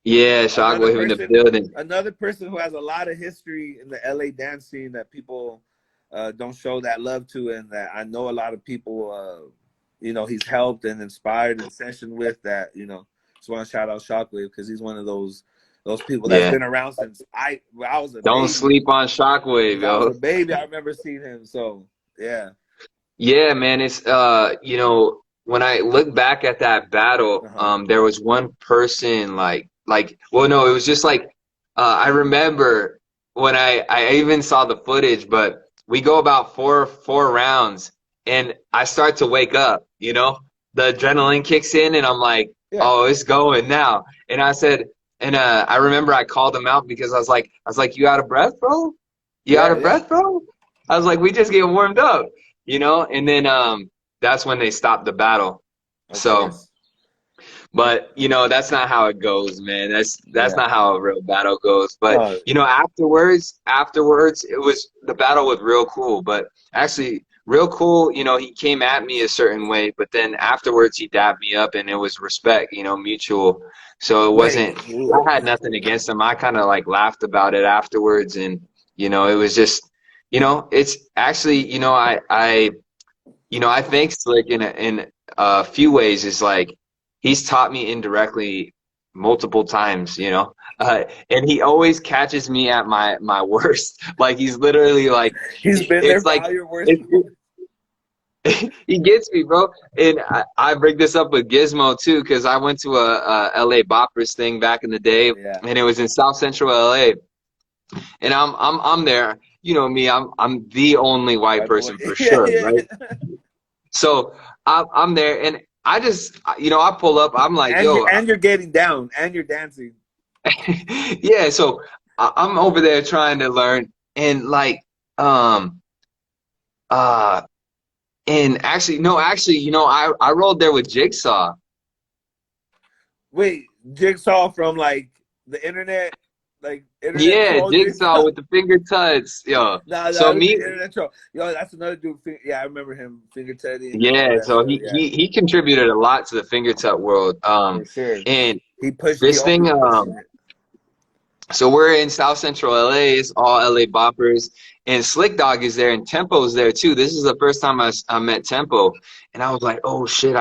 yeah, another Shockwave in the person, building. another person who has a lot of history in the LA dance scene that people don't show that love to, and that I know a lot of people, he's helped and inspired and session with that. Just want to shout out Shockwave because he's one of those people that's Yeah, been around since I was a don't baby. sleep on Shockwave, Since I was yo. a baby, I remember seeing him. So yeah, Yeah, man, it's when I look back at that battle, uh-huh. there was one person well, no, it was just like I remember when I even saw the footage, but we go about four rounds and I start to wake up, the adrenaline kicks in and I'm like, Yeah, oh, it's going now. And I said, and I remember I called him out because I was like, you out of breath, bro? You out yeah, of yeah. breath, bro? I was like, we just get warmed up, and then that's when they stopped the battle. Of So, course. but that's not how it goes, man. That's Yeah. not how a real battle goes. But No. afterwards, it was the battle was real cool. But actually, real cool. He came at me a certain way, but then afterwards he dapped me up, and it was respect, mutual. So it Wait. wasn't. I had nothing against him. I kind of like laughed about it afterwards, and it was just, it's actually, I think Slick in a few ways is like he's taught me indirectly multiple times, and he always catches me at my worst. Like he's literally like, He's been there it's for like all your worst it, moments. he gets me, bro. And I bring this up with Gizmo too, because I went to a LA Boppers thing back in the day, Yeah, and it was in South Central LA, and I'm there. You know me, I'm the only white white boy. person for Yeah, sure, yeah. right? So I'm there, and I just, I pull up. I'm like, And yo, you're getting down, and you're dancing. yeah. So I'm over there trying to learn, and like, um, uh, and actually, no, actually, I rolled there with Jigsaw. Wait, Jigsaw from like the internet, like internet Yeah, troll Jigsaw Jigsaw. with the finger tuds, yo. Nah, So nah, the me, internet troll. Yo, that's another dude. Yeah, I remember him, finger tutting and all yeah. that So stuff. he Yeah, he he contributed a lot to the finger tut world. for sure. And He this always thing, pushing it. so we're in South Central LA. It's all LA boppers, and Slick Dog is there, and Tempo's there too. This is the first time I met Tempo, and I was like, oh shit,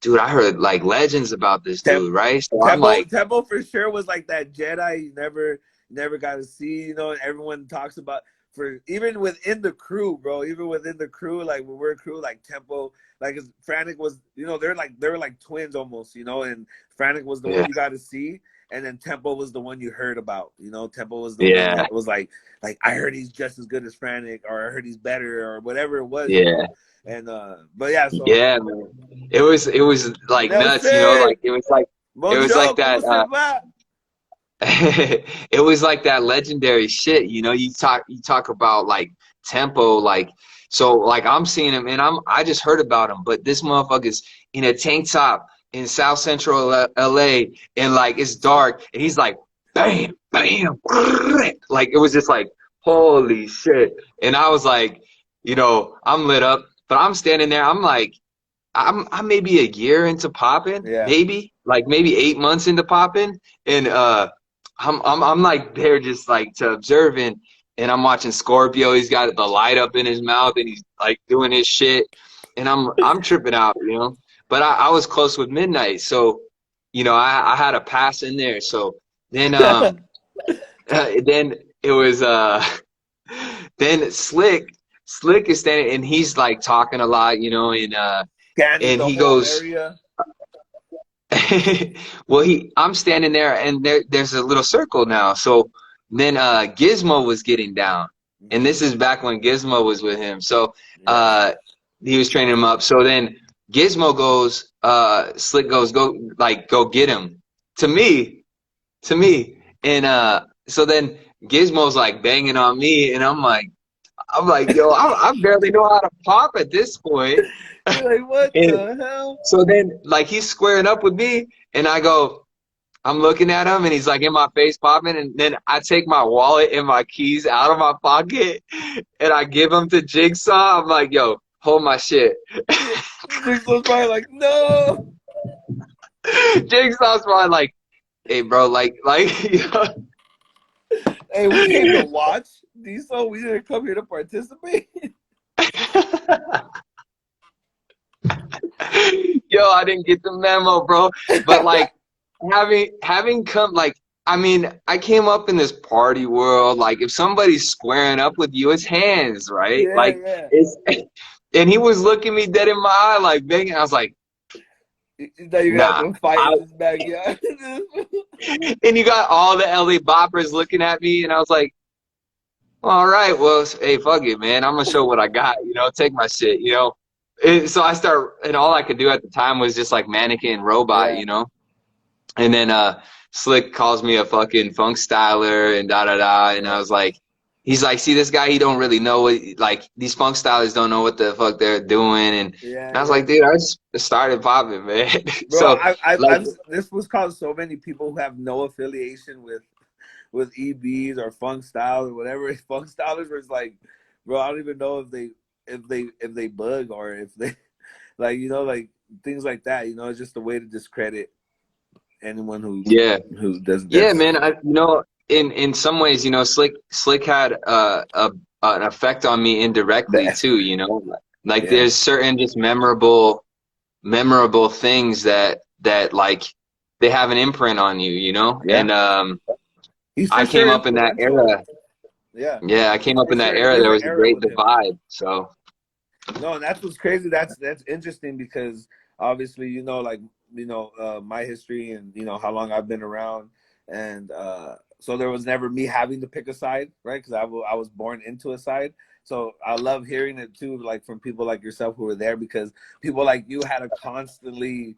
dude, I heard like legends about this Temp, dude, right? So I'm like, Tempo for sure was like that Jedi you never got to see. You know, and everyone talks about for even within the crew, bro. Even within the crew, like when we're a crew, like Tempo, like Frantic was, they were like twins almost, and Frantic was the one yeah, you got to see. And then Tempo was the one you heard about. Tempo was the one yeah, that was like I heard he's just as good as Frantic, or I heard he's better, or whatever it was. yeah. And but yeah, so Yeah, man. It was like nuts, Nelson, like it was like bonjour, that comment ça va? it was like that legendary shit, you talk about like Tempo, like, so like I'm seeing him and I just heard about him, but this motherfucker's in a tank top in South Central LA, and like it's dark and he's like bam bam like it was just like holy shit. And I was like, I'm lit up, but I'm standing there, I'm like, I'm maybe a year into popping, Yeah. maybe 8 months into popping, and I'm like there just like to observing, and I'm watching Scorpio. He's got the light up in his mouth, and he's like doing his shit, and I'm tripping out. But I was close with Midnight, so I had a pass in there. So then then it was then Slick is standing, and he's like talking a lot, Scanning and the he whole goes, area. well, I'm standing there, and there's a little circle now. So then Gizmo was getting down, and Mm-hmm. this is back when Gizmo was with him. So Yeah. he was training him up. So then Gizmo goes, Slick goes, go get him to me, and so then Gizmo's like banging on me, and I'm like, yo, I barely know how to pop at this point. You're like, what And the hell? so then, like, he's squaring up with me, and I'm looking at him, and he's like in my face popping, and then I take my wallet and my keys out of my pocket, and I give them to Jigsaw. I'm like, yo, hold my shit. Jigsaw's probably like, no. Jigsaw's probably like, hey, bro, like, Hey, we came to watch Diesel. We didn't come here to participate. yo, I didn't get the memo, bro. But like, having come, like, I mean, I came up in this party world. Like, if somebody's squaring up with you, it's hands, right? Yeah, Like, yeah. it's, and he was looking me dead in my eye, like banging. I was like, Now you're gonna have nah. to fight in this backyard. And you got all the LA boppers looking at me, and I was like, all right, well, hey, fuck it, man. I'm gonna show what I got. Take my shit. So I start, and all I could do at the time was just like mannequin robot. Yeah. And then Slick calls me a fucking funk styler and da da da. And I was like, he's like, see this guy, he don't really know what, like, these funk stylers don't know what the fuck they're doing. And Yeah, I was yeah. like, dude, I just started popping, man. Bro, So like, this was caused so many people who have no affiliation with EBs or funk style or whatever. Funk stylers was like, bro, I don't even know if they bug or if they like things like that. It's just a way to discredit anyone yeah, who does yeah, this. man. In some ways, Slick had an effect on me indirectly too. Like Yeah, there's certain just memorable things that like they have an imprint on you, you know? Yeah, And he's I for came sure up in that influential. era. Yeah, Yeah, I came he's up for in that sure a era. There different was a era great with him. divide. So No, and that's what's crazy. That's interesting because obviously, like my history and how long I've been around, and so there was never me having to pick a side, right? Because I was born into a side. So I love hearing it too, like from people like yourself who were there, because people like you had to constantly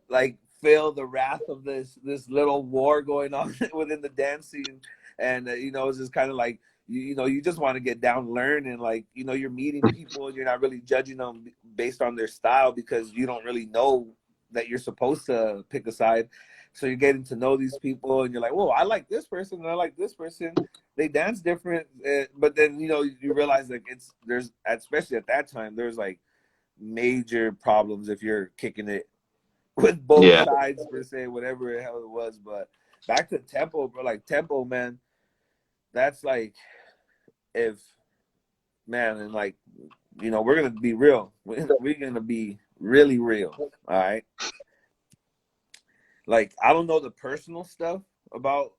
like feel the wrath of this little war going on within the dance scene, and it's just kind of like you just want to get down, learn, and like you're meeting people and you're not really judging them based on their style because you don't really know that you're supposed to pick a side. So you're getting to know these people and you're like, whoa, I like this person and I like this person. They dance different, but then you realize like there's, especially at that time, there's like major problems if you're kicking it with both yeah, sides per se, whatever the hell it was. But back to tempo, bro, like tempo, man, that's like, if man, and like we're gonna be real. We're gonna be really real. All right. Like I don't know the personal stuff about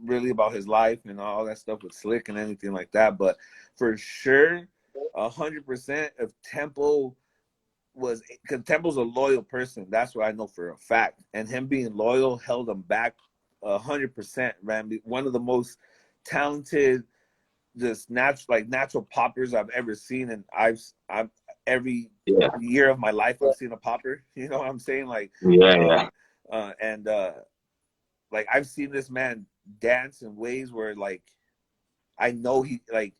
really about his life and all that stuff with Slick and anything like that, but for sure, 100% if Tempo was, because Tempo's a loyal person. That's what I know for a fact. And him being loyal held him back 100%, man. One of the most talented, just natural poppers I've ever seen, and I've every yeah, year of my life I've seen a popper. You know what I'm saying? Like, yeah, yeah, um, and like I've seen this man dance in ways where like I know he like.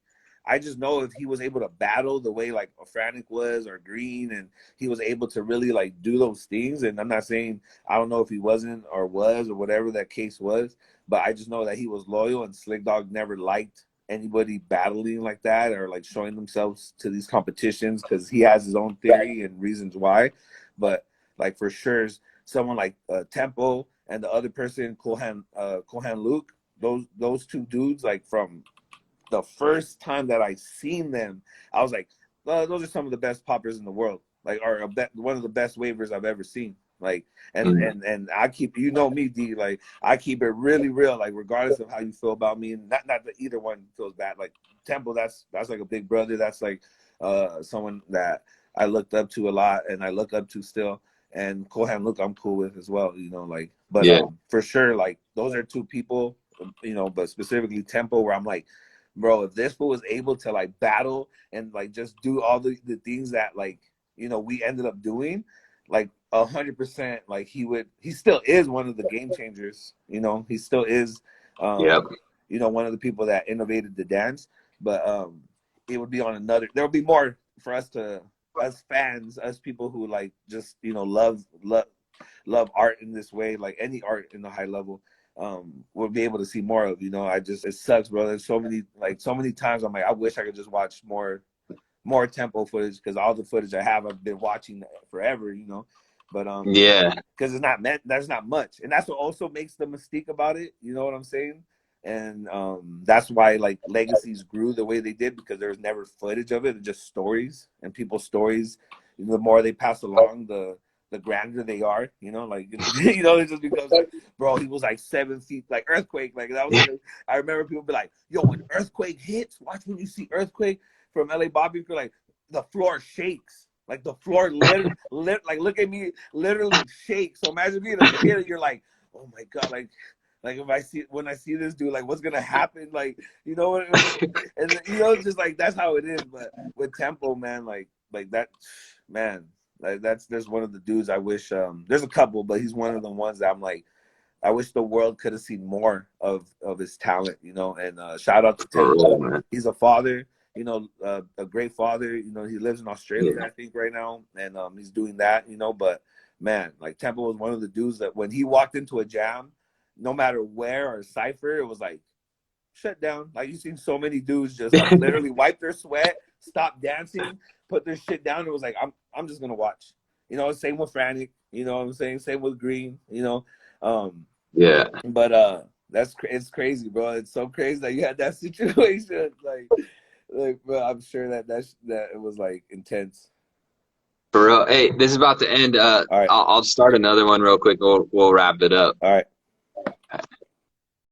I just know if he was able to battle the way like Frantic was or Green, and he was able to really like do those things. And I'm not saying I don't know if he wasn't or was or whatever that case was, but I just know that he was loyal, and Slick Dog never liked anybody battling like that or like showing themselves to these competitions because he has his own theory and reasons why. But like for sure, someone like Tempo and the other person, Kohan Luke, those two dudes, like from the first time that I seen them, I was like, those are some of the best poppers in the world. Like, or one of the best waivers I've ever seen. Like, and mm, and and I keep, me, D. Like, I keep it really real. Like, regardless of how you feel about me, and not that either one feels bad. Like Temple, that's like a big brother. That's like someone that I looked up to a lot, and I look up to still. And Kohan, look, I'm cool with as well. Like, but yeah, for sure, like those are two people. But specifically Tempo, where I'm like, bro, if this fool was able to like battle and like just do all the things that like we ended up doing, like 100%, like he still is one of the game changers. He still is, yeah, one of the people that innovated the dance. But it would be on another. There will be more for us fans, us people who like just love art in this way, like any art in the high level, we'll be able to see more of. I just, it sucks, bro. There's so many times I'm like, I wish I could just watch more tempo footage, because all the footage I have, I've been watching forever. But yeah, because it's not meant, there's not much, and that's what also makes the mystique about it. You know what I'm saying? And that's why like legacies grew the way they did, because there was never footage of it, just stories, and people's stories, the more they pass along, the grander they are. Like it just becomes like, bro, he was like 7 feet, like Earthquake. Like that was like I remember people be like, yo, when Earthquake hits, watch when you see Earthquake from LA Bobby, you're like, the floor shakes. Like the floor like look at me, literally shakes. So imagine being a kid and you're like, oh my god, like if when I see this dude, like what's gonna happen? Like and just like that's how it is. But with Tempo, man, like that, man, like there's one of the dudes I wish, there's a couple, but he's one of the ones that I'm like, I wish the world could have seen more of his talent. And shout out to for Tempo. real, man. He's a father, a great father. He lives in Yeah, Australia, I think, right now, and he's doing that. But man, like Tempo was one of the dudes that when he walked into a jam, no matter where or cipher, it was like shut down. Like you've seen so many dudes just like literally wipe their sweat, stop dancing, put their shit down. It was like I'm just gonna watch. Same with Frantic. You know what I'm saying? Same with Green. Um, yeah, but it's crazy, bro. It's so crazy that you had that situation. Like, bro, I'm sure that it was like intense. For real. Hey, this is about to end. All right, I'll start another one real quick. We'll wrap it up. all right.